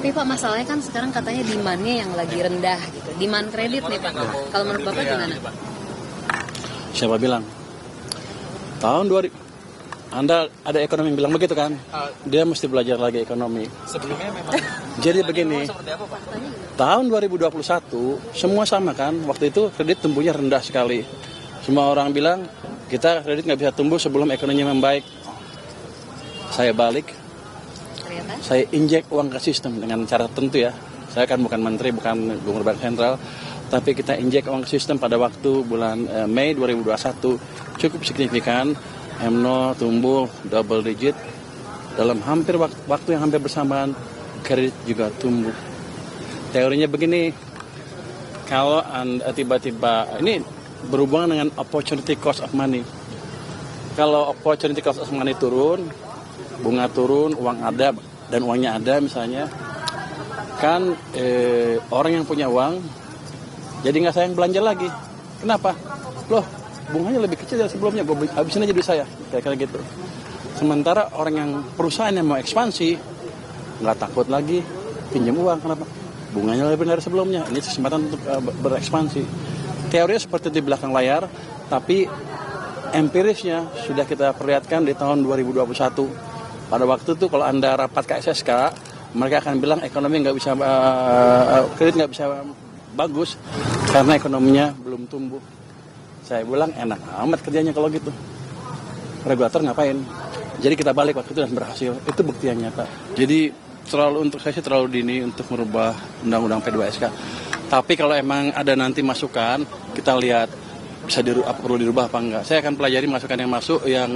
Tapi Pak, masalahnya kan sekarang katanya demand-nya yang lagi rendah gitu. Demand kredit nih Pak. Kalau menurut Bapak gimana? Siapa bilang? Tahun 2000 Anda ada ekonomi yang bilang begitu kan? Dia mesti belajar lagi ekonomi. Sebelumnya memang. Jadi begini, Seperti apa, Pak? tahun 2021 semua sama kan? Waktu itu kredit tumbuhnya rendah sekali. Semua orang bilang kita kredit nggak bisa tumbuh sebelum ekonominya membaik. Saya balik, Ternyata? saya injek uang ke sistem dengan cara tertentu ya. Saya kan bukan menteri, bukan gubernur bank sentral, tapi kita injek uang ke sistem pada waktu bulan Mei 2021 cukup signifikan. M0 tumbuh double digit dalam hampir waktu yang hampir bersamaan, kredit juga tumbuh. Teorinya begini, kalau Anda tiba-tiba ini berhubungan dengan opportunity cost of money. Kalau opportunity cost of money turun, bunga turun, uang ada dan uangnya ada misalnya, kan orang yang punya uang jadi nggak sayang belanja lagi. Kenapa? Loh, bunganya lebih kecil dari sebelumnya, gue habisin aja duit saya, kayak gitu. Sementara orang yang perusahaan yang mau ekspansi nggak takut lagi pinjam uang, kenapa? Bunganya lebih dari sebelumnya, ini kesempatan untuk berekspansi. Teorinya seperti di belakang layar, tapi empirisnya sudah kita perlihatkan di tahun 2021. Pada waktu itu kalau Anda rapat KSSK, mereka akan bilang ekonomi nggak bisa, kredit nggak bisa bagus karena ekonominya belum tumbuh. Saya bilang enak amat kerjanya kalau gitu. Regulator ngapain? Jadi kita balik waktu itu dan berhasil. Itu bukti yang nyata. Jadi untuk saya sih terlalu dini untuk merubah undang-undang P2SK. Tapi kalau emang ada nanti masukan, kita lihat bisa perlu dirubah apa enggak. Saya akan pelajari masukan yang masuk, yang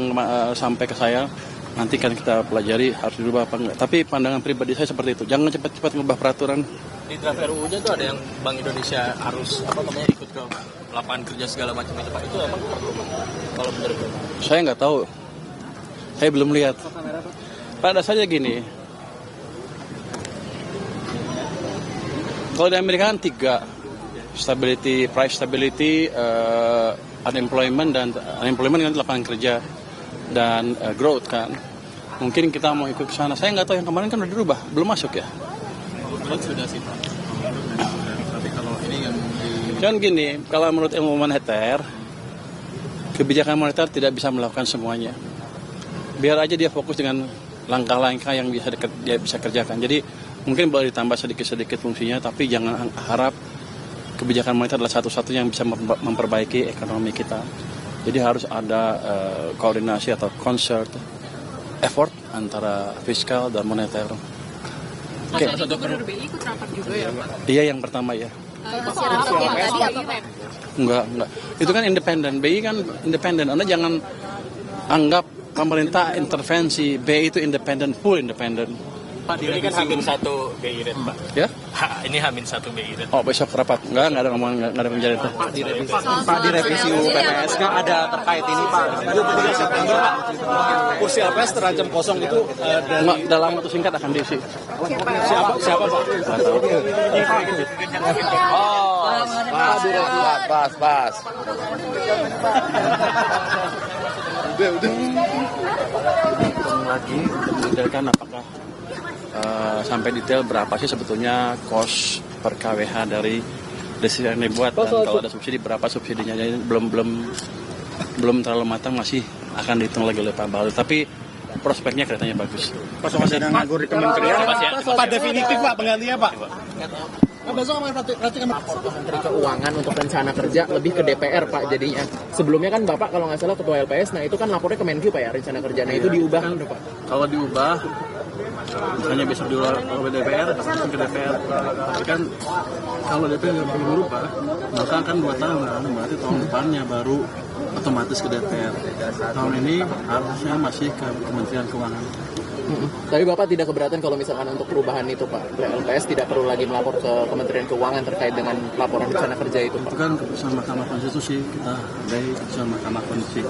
sampai ke saya. Nanti kan kita pelajari harus dirubah apa enggak. Tapi pandangan pribadi saya seperti itu. Jangan cepat-cepat ngubah peraturan. Di draft RUU-nya tuh ada yang Bank Indonesia harus ikut ke lapangan kerja segala macam itu, Pak. Itu emang perlu, Pak? Kalau menurut Bapak? Saya nggak tahu. Saya belum lihat. Pada saja gini. Kalau di Amerika kan 3. Stability, price stability, unemployment, dan unemployment kan lapangan kerja, dan growth kan. Mungkin kita mau ikut ke sana. Saya nggak tahu, yang kemarin kan udah dirubah. Belum masuk ya? Sudah sih, Pak. Tapi kalau ini yang Kan gini, kalau menurut ilmu moneter, kebijakan moneter tidak bisa melakukan semuanya. Biar aja dia fokus dengan langkah-langkah yang dia bisa kerjakan. Jadi mungkin boleh ditambah sedikit-sedikit fungsinya, tapi jangan harap kebijakan moneter adalah satu-satunya yang bisa memperbaiki ekonomi kita. Jadi harus ada koordinasi atau concert effort antara fiskal dan moneter. Oke. Gubernur BI ikut rapat juga ya Pak? Iya, yang pertama ya. Hasil rapat yang tadi apa Pak? Enggak. Itu kan independen. BI kan independen. Anda jangan anggap pemerintah intervensi. BI itu independen, full independen. Pak, ini kan H-1 BI rate, Pak. Ya? Ini H-1 BI rate. Oh, besok rapat. Enggak ada ngomong, enggak ada pembicaraan itu. Pak, di revisi UU PPSK ada terkait ini Pak. Kursi LPS terancam kosong itu dari Dalam waktu singkat akan diisi. siapa Pak? Enggak tahu. Pas. Hitung lagi untuk mendetailkan apakah sampai detail berapa sih sebetulnya cost per KWH dari desisi yang dibuat, dan kalau ada subsidi berapa subsidinya. Jadi belum terlalu matang, masih akan dihitung lagi oleh Pak Bahlil. Tapi prospeknya kelihatannya bagus. Pas masih ada nganggur di kementerian. Pak definitif Pak penggantinya Pak. Besok Menteri Keuangan untuk rencana kerja lebih ke DPR Pak jadinya. Sebelumnya kan Bapak kalau nggak salah ketua LPS, nah itu kan lapornya ke Menq Pak ya rencana kerja. Nah itu diubah kan Pak? Kalau diubah, misalnya besok diubah oleh DPR, langsung ke DPR. Tapi kan kalau DPR nggak perlu berubah, maka kan 2 tahun kan, berarti tahun depannya baru otomatis ke DPR. Tahun ini harusnya masih ke Kementerian Keuangan. Tapi Bapak tidak keberatan kalau misalkan untuk perubahan itu Pak, LPS tidak perlu lagi melapor ke Kementerian Keuangan terkait dengan laporan rencana kerja itu Pak? Itu kan keputusan Mahkamah Konstitusi, kita hargai keputusan Mahkamah Konstitusi.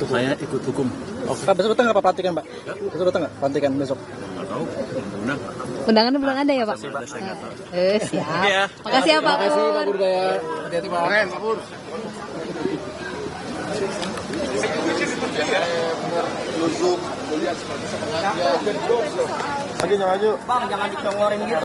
Saya ikut hukum. Pak, besok datang nggak Pak pelantikan Pak? Besok datang nggak pelantikan besok? Nggak tahu, undang. Undangannya belum ada ya Pak? Siap. Makasih ya Pak. Makasih Pak Burdaya. Hati-hati Pak. Pak Bur. Lagi maju. Bang, jangan diconglorin gitu.